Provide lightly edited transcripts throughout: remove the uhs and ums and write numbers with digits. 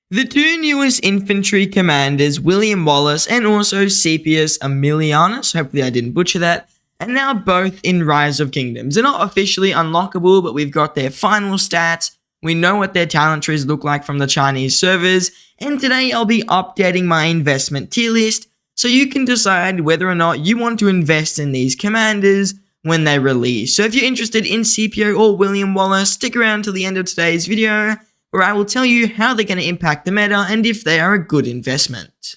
The two newest infantry commanders, William Wallace and also Scipio and William Wallace, hopefully I didn't butcher that, are now both in Rise of Kingdoms. They're not officially unlockable, but we've got their final stats. We know what their talent trees look like from the Chinese servers, and today I'll be updating my investment tier list so you can decide whether or not you want to invest in these commanders when they release. So if you're interested in Scipio or William Wallace, stick around till the end of today's video, where I will tell you how they're going to impact the meta and if they are a good investment.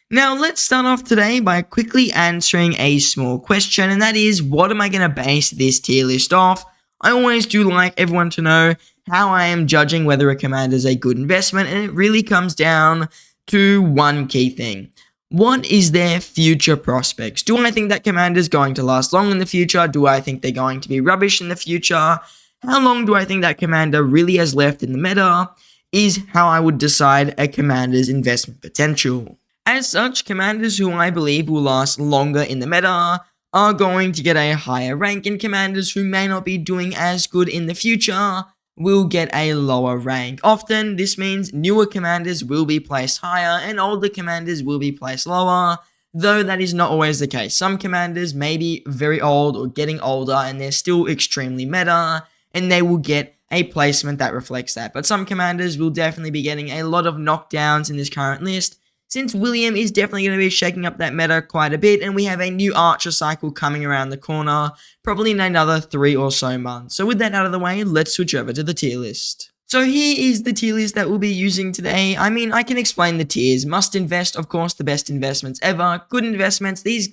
Now let's start off today by quickly answering a small question, and that is, what am I going to base this tier list off? I always do like everyone to know how I am judging whether a commander is a good investment, and it really comes down to one key thing. What is their future prospects? Do I think that commander is going to last long in the future? Do I think they're going to be rubbish in the future? How long do I think that commander really has left in the meta is how I would decide a commander's investment potential. As such, commanders who I believe will last longer in the meta are going to get a higher rank, and commanders who may not be doing as good in the future will get a lower rank. Often, this means newer commanders will be placed higher and older commanders will be placed lower, though that is not always the case. Some commanders may be very old or getting older and they're still extremely meta, and they will get a placement that reflects that. But some commanders will definitely be getting a lot of knockdowns in this current list, since William is definitely going to be shaking up that meta quite a bit, and we have a new Archer cycle coming around the corner, probably in another 3 or so months. So with that out of the way, let's switch over to the tier list. So here is the tier list that we'll be using today. I mean, I can explain the tiers. Must invest, of course, the best investments ever. Good investments, these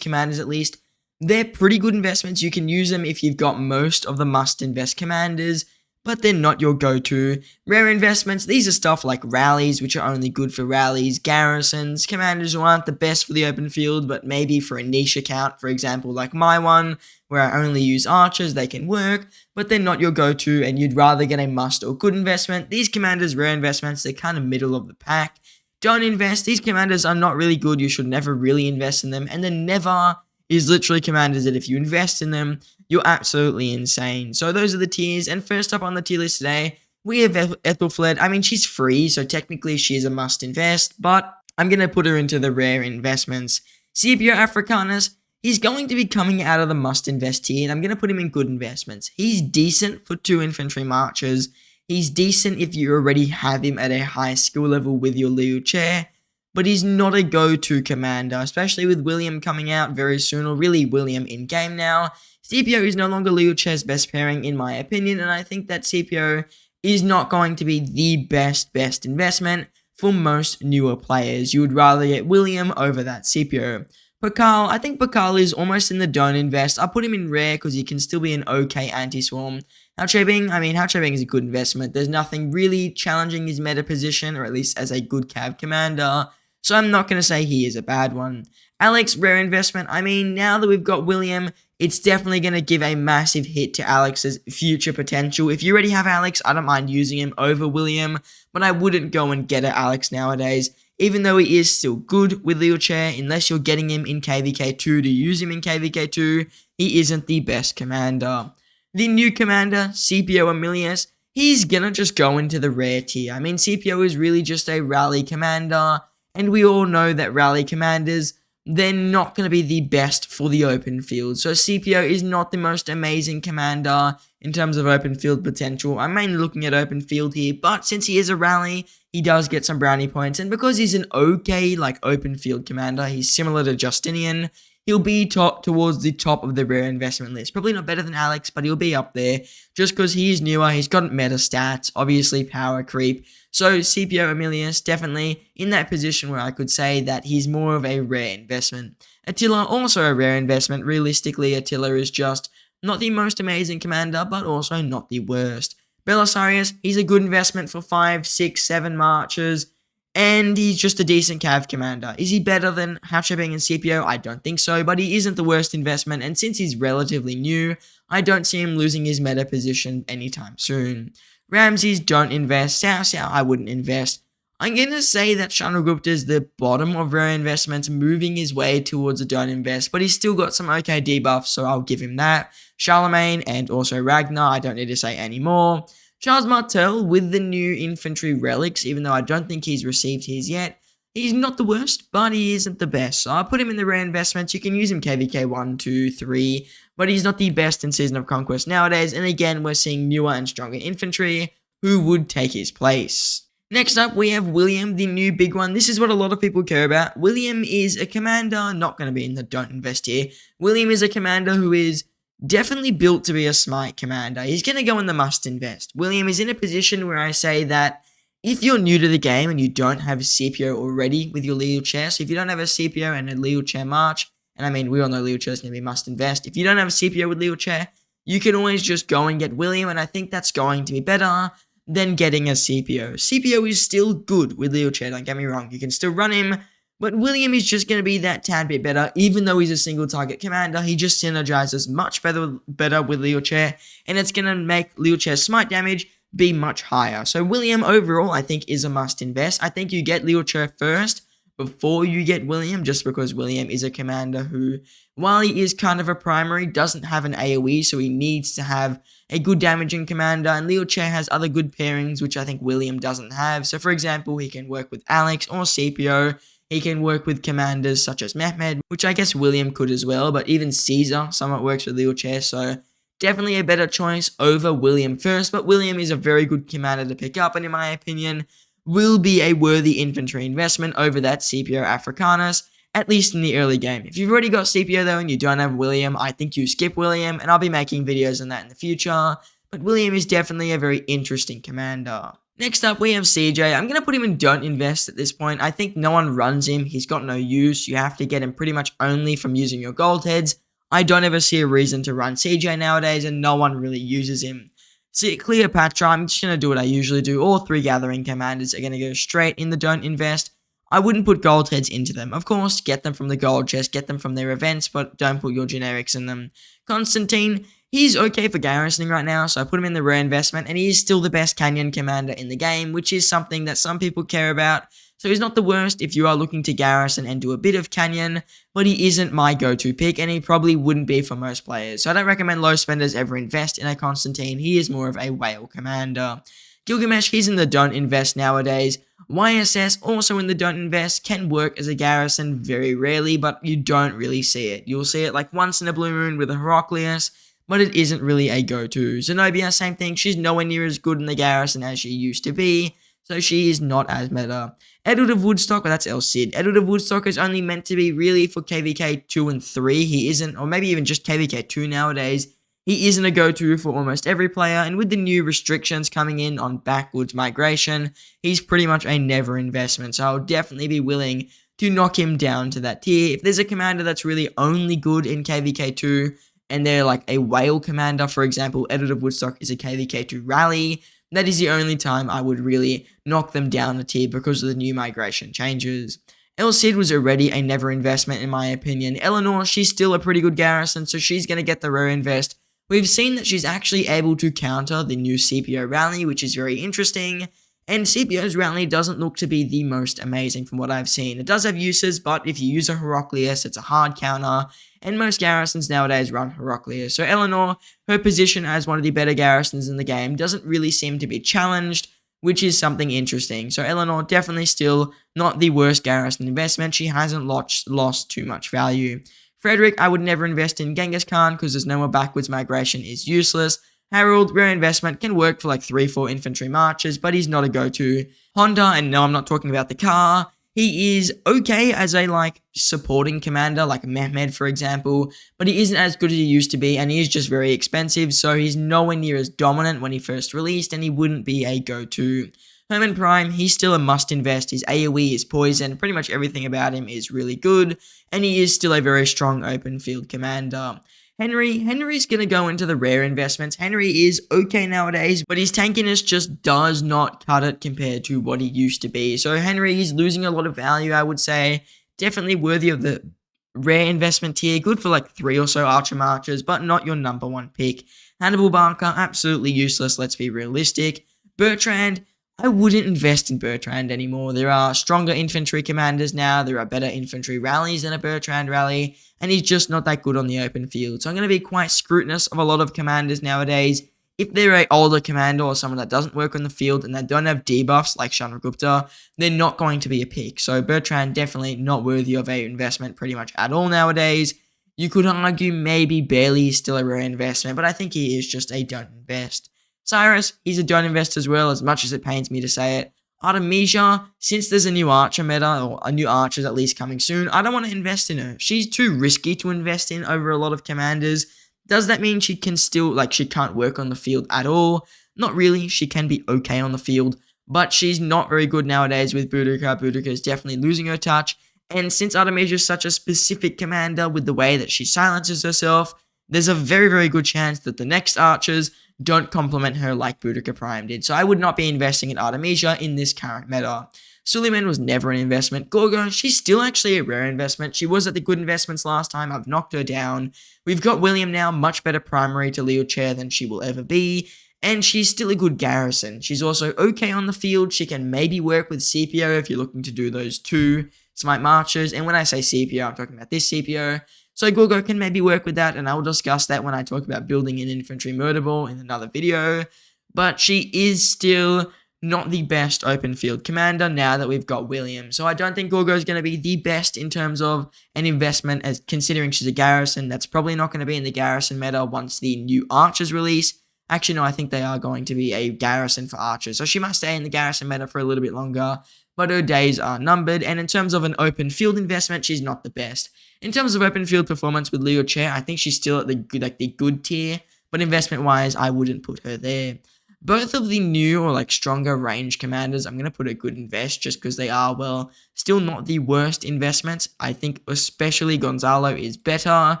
commanders at least, they're pretty good investments. You can use them if you've got most of the must-invest commanders, but they're not your go-to. Rare investments, these are stuff like rallies, which are only good for rallies, garrisons, commanders who aren't the best for the open field, but maybe for a niche account, for example, like my one, where I only use archers, they can work, but they're not your go-to, and you'd rather get a must or good investment. These commanders, rare investments, they're kind of middle of the pack. Don't invest. These commanders are not really good. You should never really invest in them, and they're never is literally commanders that if you invest in them, you're absolutely insane. So those are the tiers, and first up on the tier list today, we have Ethelfled. I mean, she's free, so technically she is a must invest, but I'm going to put her into the rare investments. Scipio Africanus, he's going to be coming out of the must invest tier, and I'm going to put him in good investments. He's decent for 2 infantry marchers. He's decent if you already have him at a high skill level with your Liu Chair, but he's not a go-to commander, especially with William coming out very soon, or really William in-game now. Scipio is no longer Liu Chair's best pairing in my opinion, and I think that Scipio is not going to be the best investment for most newer players. You would rather get William over that Scipio. Pakal, I think Pakal is almost in the don't invest. I'll put him in rare because he can still be an okay anti-swarm. Hao Bing is a good investment. There's nothing really challenging his meta position, or at least as a good cav commander, so I'm not going to say he is a bad one. Alex, rare investment. I mean, now that we've got William, it's definitely going to give a massive hit to Alex's future potential. If you already have Alex, I don't mind using him over William, but I wouldn't go and get Alex nowadays, even though he is still good with Liu Chair. Unless you're getting him in KVK2 to use him in KVK2, he isn't the best commander. The new commander, Scipio and William, he's going to just go into the rare tier. I mean, Scipio is really just a rally commander, and we all know that rally commanders, they're not going to be the best for the open field. So Scipio is not the most amazing commander in terms of open field potential. I'm mainly looking at open field here, but since he is a rally, he does get some brownie points. And because he's an okay, open field commander, he's similar to Justinian, he'll be towards the top of the rare investment list. Probably not better than Alex, but he'll be up there just because he's newer. He's got meta stats, obviously power creep. So Scipio Emilius definitely in that position where I could say that he's more of a rare investment. Attila, also a rare investment. Realistically, Attila is just not the most amazing commander, but also not the worst. Belisarius, he's a good investment for 5, 6, 7 marches, and he's just a decent cav commander. Is he better than Hao Bing and Scipio? I don't think so, but he isn't the worst investment, and since he's relatively new, I don't see him losing his meta position anytime soon. Ramses, don't invest. Cao Cao, I wouldn't invest. I'm going to say that Chandragupta is the bottom of rare investments, moving his way towards a don't invest, but he's still got some okay debuffs, so I'll give him that. Charlemagne and also Ragnar, I don't need to say any more. Charles Martel with the new infantry relics, even though I don't think he's received his yet. He's not the worst, but he isn't the best. So I'll put him in the rare investments. You can use him KVK 1, 2, 3, but he's not the best in Season of Conquest nowadays. And again, we're seeing newer and stronger infantry who would take his place. Next up, we have William, the new big one. This is what a lot of people care about. William is a commander, not going to be in the don't invest here. William is a commander who is definitely built to be a smite commander. He's going to go in the must invest. William is in a position where I say that if you're new to the game and you don't have a Scipio already with your Leo Chair, so if you don't have a Scipio and a Leo Chair March, and I mean, we all know Leo Chair is going to be must invest. If you don't have a Scipio with Leo Chair, you can always just go and get William, and I think that's going to be better than getting a Scipio. Scipio is still good with Leo Chair, don't get me wrong. You can still run him, but William is just going to be that tad bit better. Even though he's a single target commander, he just synergizes much better with Leo Chair, and it's going to make Leo Chair's smite damage be much higher. So William overall, I think, is a must invest. I think you get Leo Chair first before you get William, just because William is a commander who, while he is kind of a primary, doesn't have an AoE, so he needs to have a good damaging commander, and Leo Chair has other good pairings, which I think William doesn't have. So for example, he can work with Alex or Scipio. He can work with commanders such as Mehmed, which I guess William could as well, but even Caesar somewhat works with Leo Chair, so definitely a better choice over William first. But William is a very good commander to pick up, and in my opinion, will be a worthy infantry investment over that Scipio Africanus, at least in the early game. If you've already got Scipio though and you don't have William, I think you skip William, and I'll be making videos on that in the future, but William is definitely a very interesting commander. Next up, we have CJ. I'm going to put him in don't invest at this point. I think no one runs him. He's got no use. You have to get him pretty much only from using your gold heads. I don't ever see a reason to run CJ nowadays, and no one really uses him. See, Cleopatra, I'm just going to do what I usually do. All 3 gathering commanders are going to go straight in the don't invest. I wouldn't put gold heads into them. Of course, get them from the gold chest, get them from their events, but don't put your generics in them. Constantine, he's okay for garrisoning right now, so I put him in the rare investment, and he is still the best Canyon commander in the game, which is something that some people care about. So he's not the worst if you are looking to garrison and do a bit of Canyon, but he isn't my go-to pick, and he probably wouldn't be for most players. So I don't recommend low spenders ever invest in a Constantine. He is more of a whale commander. Gilgamesh, he's in the don't invest nowadays. YSS, also in the don't invest, can work as a garrison very rarely, but you don't really see it. You'll see it like once in a blue moon with a Heraclius, but it isn't really a go-to. Zenobia, same thing. She's nowhere near as good in the garrison as she used to be, so she is not as meta. Edward of Woodstock, well, that's El Cid. Edward of Woodstock is only meant to be really for KVK 2 and 3. He isn't, or maybe even just KVK 2 nowadays. He isn't a go-to for almost every player, and with the new restrictions coming in on backwards migration, he's pretty much a never investment, so I'll definitely be willing to knock him down to that tier. If there's a commander that's really only good in KVK 2, and they're like a whale commander, for example, Edward of Woodstock is a KVK 2 rally, that is the only time I would really knock them down a tier because of the new migration changes. El Cid was already a never investment in my opinion. Eleanor, she's still a pretty good garrison, so she's going to get the rare invest. We've seen that she's actually able to counter the new Scipio rally, which is very interesting, and Scipio's rally doesn't look to be the most amazing from what I've seen. It does have uses, but if you use a Heraclius, it's a hard counter, and most garrisons nowadays run Heraclius. So Eleanor, her position as one of the better garrisons in the game, doesn't really seem to be challenged, which is something interesting. So Eleanor, definitely still not the worst garrison investment. She hasn't lost too much value. Frederick, I would never invest in. Genghis Khan, because there's no more backwards migration, is useless. Harold, rare investment, can work for like 3-4 infantry marches, but he's not a go-to. Honda, and no, I'm not talking about the car. He is okay as a like supporting commander, like Mehmed, for example, but he isn't as good as he used to be, and he is just very expensive, so he's nowhere near as dominant when he first released, and he wouldn't be a go-to. Herman Prime, he's still a must-invest. His AoE is poison. Pretty much everything about him is really good, and he is still a very strong open-field commander. Henry's going to go into the rare investments. Henry is okay nowadays, but his tankiness just does not cut it compared to what he used to be. So Henry is losing a lot of value, I would say. Definitely worthy of the rare investment tier. Good for like 3 or so archer marchers, but not your number 1 pick. Hannibal Barca, absolutely useless. Let's be realistic. Bertrand, I wouldn't invest in Bertrand anymore. There are stronger infantry commanders now. There are better infantry rallies than a Bertrand rally, and he's just not that good on the open field. So I'm going to be quite scrutinous of a lot of commanders nowadays. if they're an older commander or someone that doesn't work on the field and they don't have debuffs like Chandragupta, they're not going to be a pick. So Bertrand definitely not worthy of a investment pretty much at all nowadays. You could argue maybe Bailey is still a rare investment, but I think he is just a don't invest. Cyrus, he's a don't invest as well, as much as it pains me to say it. Artemisia, since there's a new Archer meta, or a new Archer's at least coming soon, I don't want to invest in her. She's too risky to invest in over a lot of commanders. Does that mean she can still, she can't work on the field at all? Not really. She can be okay on the field, but she's not very good nowadays with Boudica. Boudica is definitely losing her touch. And since Artemisia is such a specific commander with the way that she silences herself, there's a very, very good chance that the next Archers don't complement her like Boudica Prime did. So I would not be investing in Artemisia in this current meta. Suleiman was never an investment. Gorgo, she's still actually a rare investment. She was at the good investments last time. I've knocked her down. We've got William now, much better primary to Leo Chair than she will ever be. And she's still a good garrison. She's also okay on the field. She can maybe work with Scipio if you're looking to do those two Smite Marches. And when I say Scipio, I'm talking about this Scipio. So Gorgo can maybe work with that, and I will discuss that when I talk about building an infantry murder ball in another video. But she is still not the best open field commander now that we've got William. So I don't think Gorgo is going to be the best in terms of an investment, as considering she's a garrison. That's probably not going to be in the garrison meta once the new Archers release. Actually, no, I think they are going to be a garrison for Archers. So she must stay in the garrison meta for a little bit longer, but her days are numbered. And in terms of an open field investment, she's not the best. In terms of open field performance with Leo Chair, I think she's still at the good tier, but investment-wise, I wouldn't put her there. Both of the new or stronger range commanders, I'm going to put a good invest just because they are, well, still not the worst investments. I think especially Gonzalo is better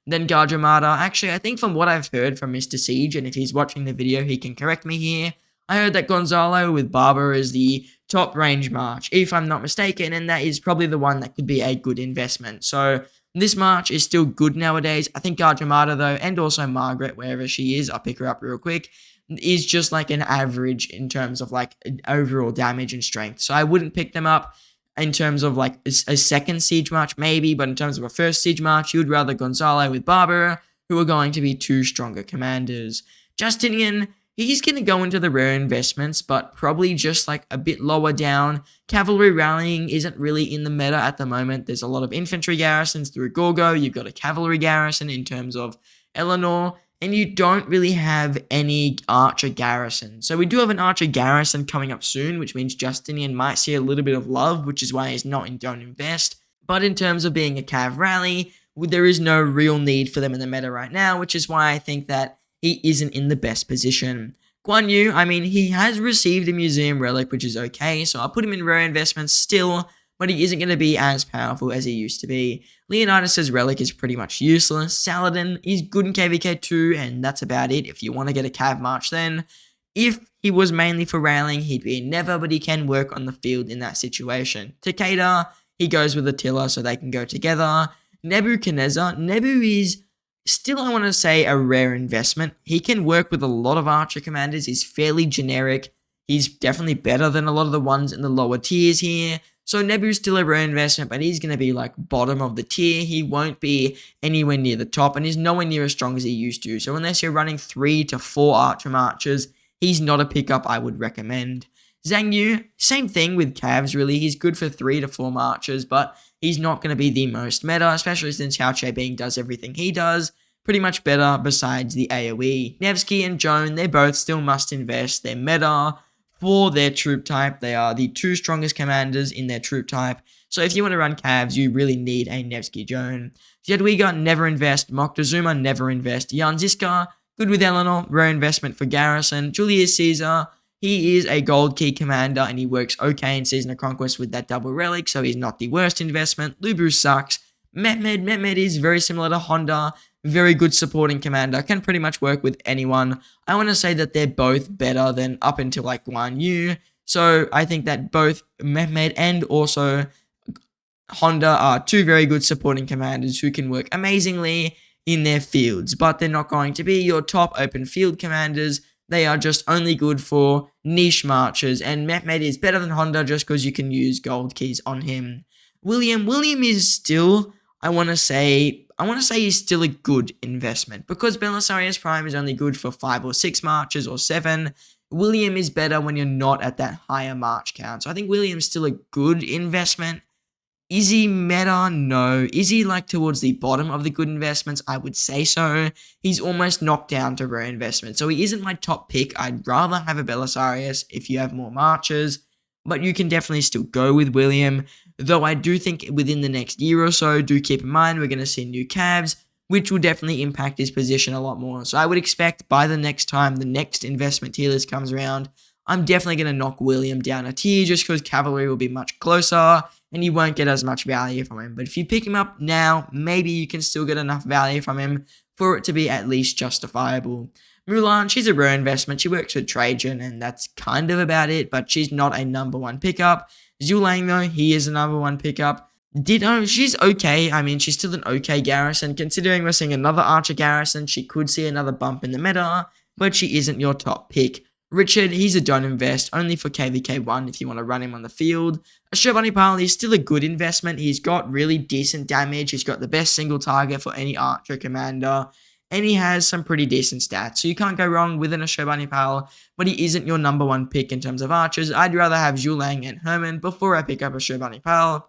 than Gajamada. Actually, I think from what I've heard from Mr. Siege, and if he's watching the video, he can correct me here, I heard that Gonzalo with Barber is the top range march, if I'm not mistaken, and that is probably the one that could be a good investment. So this march is still good nowadays. I think Gajamada, though, and also Margaret, wherever she is, I'll pick her up real quick, is just an average in terms of overall damage and strength. So I wouldn't pick them up in terms of a second siege march maybe, but in terms of a first siege march, you would rather Gonzalo with Barber, who are going to be two stronger commanders. Justinian, he's going to go into the rare investments, but probably just a bit lower down. Cavalry rallying isn't really in the meta at the moment. There's a lot of infantry garrisons through Gorgo. You've got a cavalry garrison in terms of Eleanor, and you don't really have any archer garrison. So we do have an archer garrison coming up soon, which means Justinian might see a little bit of love, which is why he's not in Don't Invest. But in terms of being a cav rally, there is no real need for them in the meta right now, which is why I think that he isn't in the best position. Guan Yu, I mean, he has received a museum relic, which is okay, so I'll put him in rare investments still, but he isn't going to be as powerful as he used to be. Leonidas' relic is pretty much useless. Saladin, he's good in KVK 2, and that's about it. If you want to get a cav march then, if he was mainly for rallying, he'd be a never, but he can work on the field in that situation. Takeda, he goes with Attila so they can go together. Nebuchadnezzar, Nebu is still, I want to say, a rare investment. He can work with a lot of archer commanders. He's fairly generic. He's definitely better than a lot of the ones in the lower tiers here. So Nebu's still a rare investment, but he's going to be bottom of the tier. He won't be anywhere near the top, and he's nowhere near as strong as he used to. So unless you're running 3 to 4 archer marchers, he's not a pickup I would recommend. Zhang Yu, same thing with Cavs really. He's good for 3 to 4 marchers, but he's not going to be the most meta, especially since Hao Bing does everything he does pretty much better besides the AoE. Nevsky and Joan, they both still must invest. They're meta for their troop type. They are the 2 strongest commanders in their troop type. So if you want to run Cavs, you really need a Nevsky Joan. Jadwiga, never invest. Moctezuma, never invest. Jan Ziska, good with Eleanor, rare investment for Garrison. Julius Caesar, he is a gold key commander and he works okay in Season of Conquest with that double relic, so he's not the worst investment. Lubu sucks. Mehmed is very similar to Honda. Very good supporting commander, can pretty much work with anyone. I want to say that they're both better than up until Guan Yu. So I think that both Mehmed and also Honda are 2 very good supporting commanders who can work amazingly in their fields, but they're not going to be your top open field commanders. They are just only good for niche marches, and Mehmed is better than Honda just because you can use gold keys on him. William is still, I want to say, I want to say he's still a good investment because Belisarius Prime is only good for 5 or 6 marches or 7. William is better when you're not at that higher march count. So I think William's still a good investment. Is he meta? No. Is he like towards the bottom of the good investments? I would say so. He's almost knocked down to rare investment. So he isn't my top pick. I'd rather have a Belisarius if you have more marches. But you can definitely still go with William. Though I do think within the next year or so, do keep in mind we're going to see new calves, which will definitely impact his position a lot more. So I would expect by the next time the next investment tier list comes around, I'm definitely going to knock William down a tier just because cavalry will be much closer and you won't get as much value from him. But if you pick him up now, maybe you can still get enough value from him for it to be at least justifiable. Mulan, she's a rare investment. She works with Trajan, and that's kind of about it, but she's not a number 1 pickup. Zulang, though, he is a number 1 pickup. Ditto, she's okay. I mean, she's still an okay garrison. Considering we're seeing another archer garrison, she could see another bump in the meta, but she isn't your top pick. Richard, he's a don't invest, only for KVK1 if you want to run him on the field. Ashurbanipal is still a good investment. He's got really decent damage. He's got the best single target for any archer commander. And he has some pretty decent stats. So you can't go wrong with an Ashurbanipal, but he isn't your number 1 pick in terms of archers. I'd rather have Zulang and Herman before I pick up Ashurbanipal.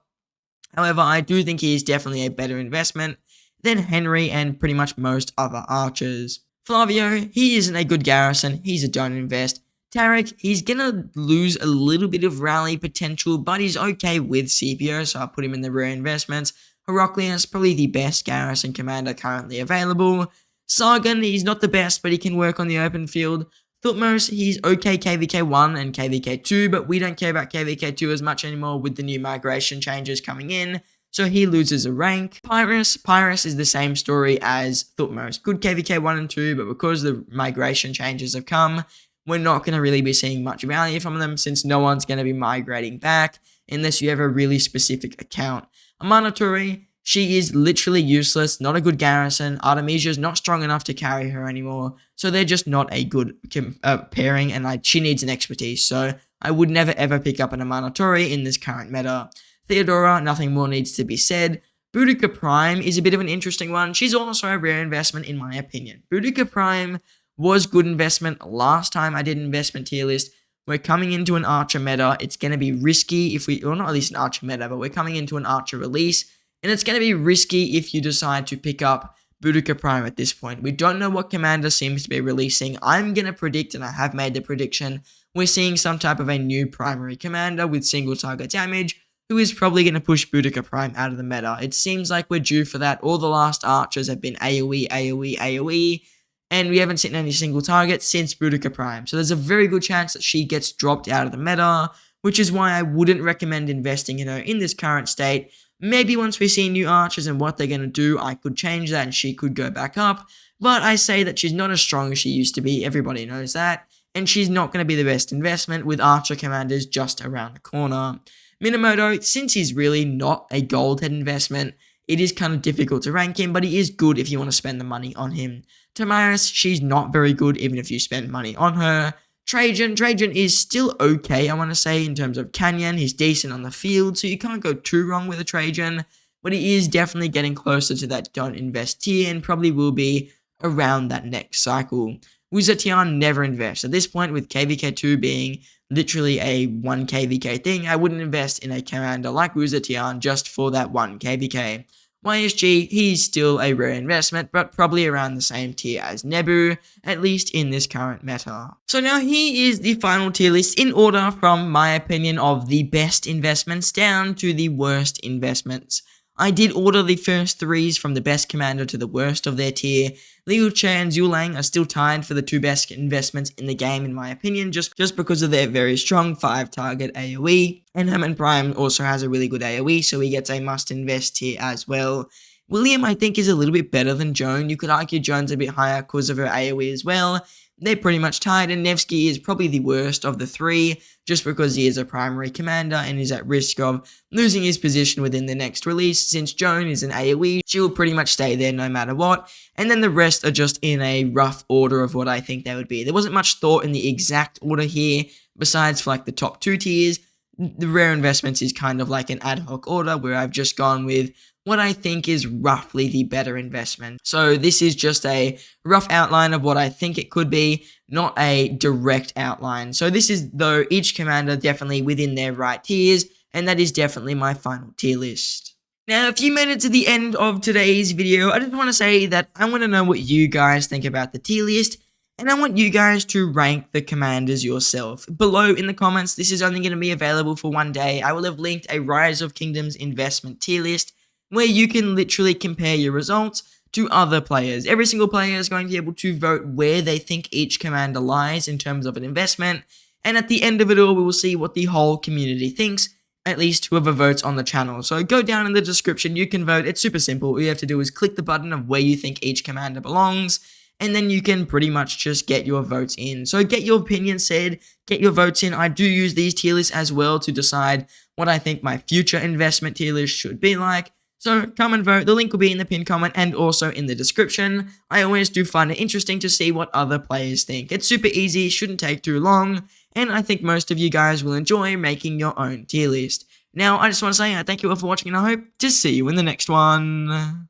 However, I do think he is definitely a better investment than Henry and pretty much most other archers. Flavio, he isn't a good garrison. He's a don't invest. Tarek, he's going to lose a little bit of rally potential, but he's okay with Scipio, so I'll put him in the rare investments. Heraclius, probably the best garrison commander currently available. Sargon, he's not the best, but he can work on the open field. Thutmose, he's okay KVK1 and KVK2, but we don't care about KVK2 as much anymore with the new migration changes coming in, so he loses a rank. Pyrrhus is the same story as Thutmose. Good KVK1 and 2, but because the migration changes have come, we're not going to really be seeing much value from them since no one's going to be migrating back unless you have a really specific account. Amanaturi, she is literally useless, not a good garrison. Artemisia is not strong enough to carry her anymore, so they're just not a good pairing, and she needs an expertise, so I would never ever pick up an Amanaturi in this current meta. Theodora, nothing more needs to be said. Boudica Prime is a bit of an interesting one. She's also a rare investment in my opinion. Boudica Prime was good investment last time I did an investment tier list. We're coming into an archer meta. It's going to be risky or not at least an archer meta, but we're coming into an archer release. And it's going to be risky if you decide to pick up Boudica Prime at this point. We don't know what commander seems to be releasing. I'm going to predict, and I have made the prediction, we're seeing some type of a new primary commander with single target damage who is probably going to push Boudica Prime out of the meta. It seems like we're due for that. All the last archers have been AoE, AoE, AoE, and we haven't seen any single targets since Boudica Prime. So there's a very good chance that she gets dropped out of the meta, which is why I wouldn't recommend investing in her in this current state. Maybe once we see new archers and what they're going to do, I could change that and she could go back up. But I say that she's not as strong as she used to be. Everybody knows that. And she's not going to be the best investment with archer commanders just around the corner. Minamoto, since he's really not a gold head investment, it is kind of difficult to rank him, but he is good if you want to spend the money on him. Tamaris, she's not very good even if you spend money on her. Trajan is still okay, I want to say, in terms of Canyon. He's decent on the field, so you can't go too wrong with a Trajan, but he is definitely getting closer to that don't invest tier and probably will be around that next cycle. Wuzetian never invests. At this point, with KVK2 being literally a 1 KVK thing, I wouldn't invest in a commander like Wuzetian just for that 1 KVK. YSG, he's still a rare investment, but probably around the same tier as Nebu, at least in this current meta. So now here is the final tier list in order from my opinion of the best investments down to the worst investments. I did order the first 3s from the best commander to the worst of their tier. Liu Che and Zulang are still tied for the 2 best investments in the game in my opinion, just because of their very strong 5 target AoE. And Herman Prime also has a really good AoE, so he gets a must invest tier as well. William I think is a little bit better than Joan. You could argue Joan's a bit higher because of her AoE as well. They're pretty much tied, and Nevsky is probably the worst of the 3, just because he is a primary commander and is at risk of losing his position within the next release. Since Joan is an AoE, she will pretty much stay there no matter what, and then the rest are just in a rough order of what I think they would be. There wasn't much thought in the exact order here, besides for like the top 2 tiers. The rare investments is kind of like an ad hoc order, where I've just gone with what I think is roughly the better investment. So this is just a rough outline of what I think it could be, not a direct outline. So this is, though, each commander definitely within their right tiers, and that is definitely my final tier list. Now, if you made it to the end of today's video, I just want to say that I want to know what you guys think about the tier list, and I want you guys to rank the commanders yourself. Below in the comments, this is only going to be available for one day. I will have linked a Rise of Kingdoms investment tier list where you can literally compare your results to other players. Every single player is going to be able to vote where they think each commander lies in terms of an investment, and at the end of it all, we will see what the whole community thinks, at least whoever votes on the channel. So go down in the description, you can vote. It's super simple. All you have to do is click the button of where you think each commander belongs, and then you can pretty much just get your votes in. So get your opinion said, get your votes in. I do use these tier lists as well to decide what I think my future investment tier list should be like. So come and vote. The link will be in the pinned comment and also in the description. I always do find it interesting to see what other players think. It's super easy, shouldn't take too long, and I think most of you guys will enjoy making your own tier list. Now, I just want to say thank you all for watching, and I hope to see you in the next one.